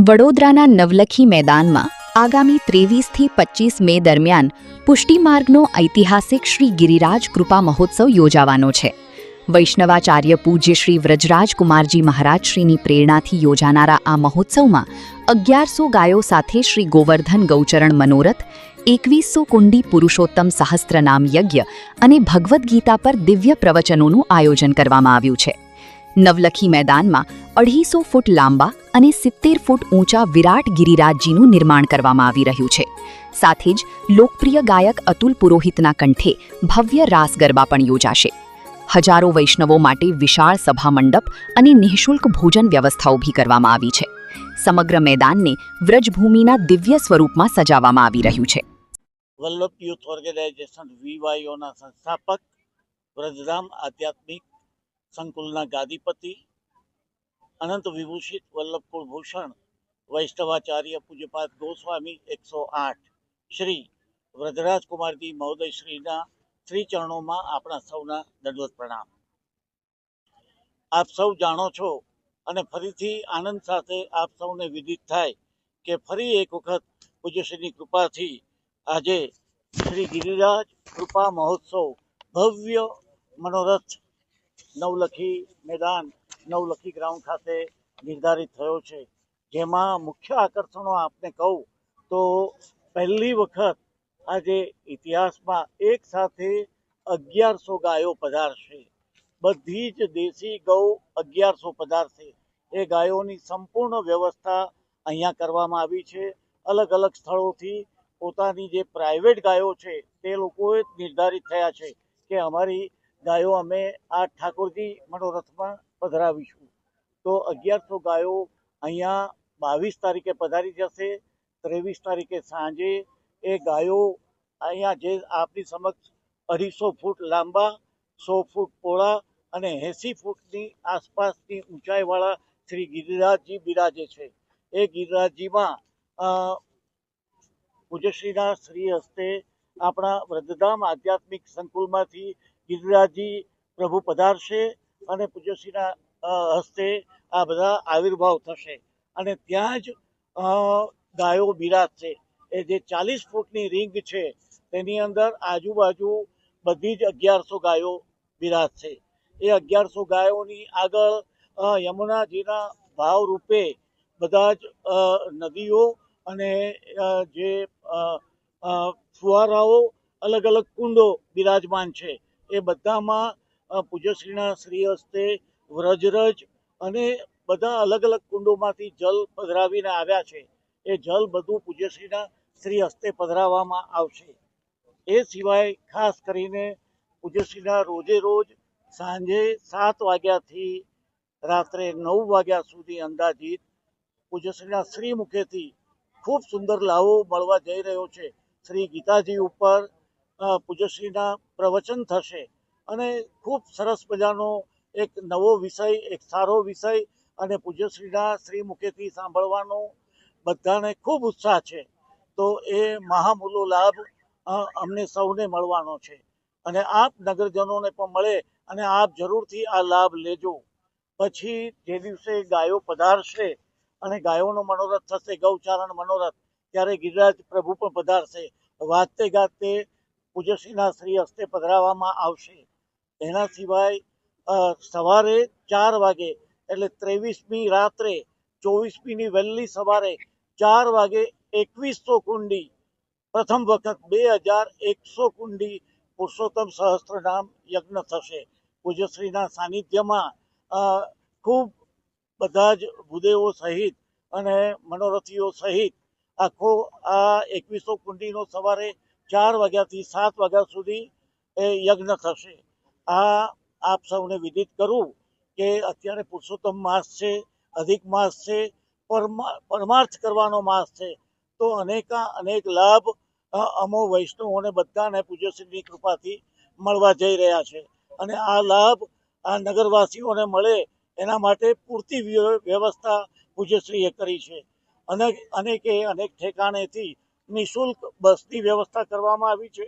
વડોદરાના નવલખી મેદાનમાં આગામી 23 થી 25 મે દરમિયાન પુષ્ટિમાર્ગનો ઐતિહાસિક શ્રી ગિરિરાજ કૃપા મહોત્સવ યોજાવાનો છે। વૈષ્ણવાચાર્ય પૂજ્ય શ્રી વ્રજરાજ કુમારજી મહારાજશ્રીની પ્રેરણાથી યોજાનારા આ મહોત્સવમાં 1100 ગાયો સાથે શ્રી ગોવર્ધન ગૌચરણ મનોરથ, 2100 કુંડી પુરુષોત્તમ સહસ્ત્રનામ યજ્ઞ અને ભગવદ્ ગીતા પર દિવ્ય પ્રવચનોનું આયોજન કરવામાં આવ્યું છે। નવલખી મેદાનમાં 250 ફૂટ લાંબા અને 70 ફૂટ ઊંચા વિરાટ ગિરિરાજજીનું નિર્માણ કરવામાં આવી રહ્યું છે। સાથે જ લોકપ્રિય ગાયક અતુલ પુરોહિતના કંઠે ભવ્ય રાસ ગરબા પણ યોજાશે। હજારો વૈષ્ણવો માટે વિશાળ સભા મંડપ અને નિઃશુલ્ક ભોજન વ્યવસ્થા ઊભી કરવામાં આવી છે। સમગ્ર મેદાનને વ્રજભૂમિના દિવ્ય સ્વરૂપમાં સજાવવામાં આવી રહ્યું છે। વલ્લભ યુથ ઓર્ગેનાઇઝેશન વીવાયઓના સંસ્થાપક, વ્રજધામ આધ્યાત્મિક સંકુલના ગાદીપતિ, અનંત વિભૂષિત વલ્લભ કુળભૂષણ વૈષ્ણવાચાર્ય પૂજ્યપાદ ગોસ્વામી 108 શ્રી વ્રજરાજ કુમારજી મહોદય શ્રીના શ્રી ચરણોમાં આપણા સૌના દંડવત પ્રણામ। આપ સૌ જાણો છો અને ફરીથી આનંદ સાથે આપ સૌને વિદિત થાય કે ફરી એક વખત પૂજ્યશ્રીની કૃપાથી આજે શ્રી ગિરિરાજ કૃપા મહોત્સવ ભવ્ય મનોરથ નવલખી મેદાન નવલખી ગ્રાઉન્ડ ખાતે નિર્ધારિત થયો છે। જેમાં મુખ્ય આકર્ષણો આપને કહું તો પહેલી વખત આજે ઇતિહાસમાં એક સાથે 1100 ગાયો પધારશે। બધી જ દેશી ગૌ 1100 પધારશે। એ ગાયોની સંપૂર્ણ વ્યવસ્થા અહીંયા કરવામાં આવી છે। અલગ અલગ સ્થળોથી પોતાની જે પ્રાઇવેટ ગાયો છે તે લોકોએ નિર્ધારિત થયા છે કે અમારી ગાયો અમે આ ઠાકોરજી મનોરથમાં પધરાવીશું। તો 1100 ગાયો અહીંયા 22 તારીખે પધારી જશે। 23 તારીખે સાંજે એ ગાયો અહીંયા જે આપની સમક્ષ 250 ફૂટ લાંબા, 100 ફૂટ પહોળા અને 80 ફૂટની આસપાસની ઊંચાઈવાળા શ્રી ગિરિરાજજી બિરાજે છે। એ ગિરિરાજજીમાં પૂજ્યશ્રીના શ્રી હસ્તે આપણા વ્રજધામ આધ્યાત્મિક સંકુલમાંથી ગિરિરાજજી પ્રભુ પધારશે અને પૂજ્યશ્રીના હસ્તે આ બધા આવિર્ભાવ થશે અને ત્યાં જ ગાયો બિરાજશે। એ જે 40 ફૂટની રીંગ છે તેની અંદર આજુબાજુ બધી જ 1100 ગાયો બિરાજશે। એ 1100 ગાયોની આગળ યમુનાજીના ભાવ રૂપે બધા જ નદીઓ અને જે ફુવારાઓ, અલગ અલગ કુંડો બિરાજમાન છે। એ બધામાં પૂજ્યશ્રીના શ્રી હસ્તે વ્રજરજ અને બધા અલગ અલગ કુંડોમાંથી જલ પધરાવીને આવ્યા છે। એ જલ બધું પૂજ્યશ્રીના શ્રી હસ્તે પધરાવવામાં આવશે। એ સિવાય ખાસ કરીને પૂજ્યશ્રીના રોજે રોજ સાંજે 7 વાગ્યાથી રાત્રે 9 વાગ્યા સુધી અંદાજિત પૂજ્યશ્રીના શ્રી મુખેથી ખૂબ સુંદર લાવો મળવા જઈ રહ્યો છે। શ્રી ગીતાજી ઉપર પૂજ્યશ્રીના પ્રવચન થશે અને ખૂબ સરસ મજાનો એક નવો વિષય, એક સારો વિષય અને પૂજ્યશ્રીના શ્રી મુખેથી સાંભળવાનો બધાને ખૂબ ઉત્સાહ છે। તો એ મહામૂલો લાભ અમને સૌને મળવાનો છે અને આપ નગરજનોને પણ મળે અને આપ જરૂરથી આ લાભ લેજો। પછી જે દિવસે ગાયો પધારશે અને ગાયોનો મનોરથ થશે, ગૌચારણ મનોરથ, ત્યારે ગિરિરાજ પ્રભુ પણ પધારશે। વાજતે ગાજતે પૂજ્યશ્રીના શ્રી હસ્તે પધરાવવામાં આવશે। એના સિવાય સવારે 4 વાગે એટલે 23મી રાત્રે 24મીની વહેલી સવારે 4 વાગે 2100 કુંડી, પ્રથમ વખત 2100 કુંડી પુરુષોત્તમ સહસ્ત્રનામ યજ્ઞ થશે। પૂજ્યશ્રીના સાનિધ્યમાં ખૂબ બધા જ ભૂદેવો સહિત અને મનોરથીઓ સહિત આખો આ 2100 કુંડીનો સવારે 4 વાગ્યાથી 7 વાગ્યા સુધી એ યજ્ઞ થશે। આ આપ સૌને વિદિત કરું કે અત્યારે પુરુષોત્તમ માસ છે, અધિક માસ છે, પરમાર્થ કરવાનો માસ છે। તો અનેક લાભ અમો વૈષ્ણવોને બધાને પૂજ્યશ્રીની કૃપાથી મળવા જઈ રહ્યા છે અને આ લાભ આ નગરવાસીઓને મળે એના માટે પૂરતી વ્યવસ્થા પૂજ્યશ્રીએ કરી છે। અનેક ઠેકાણેથી નિઃશુલ્ક બસની વ્યવસ્થા કરવામાં આવી છે।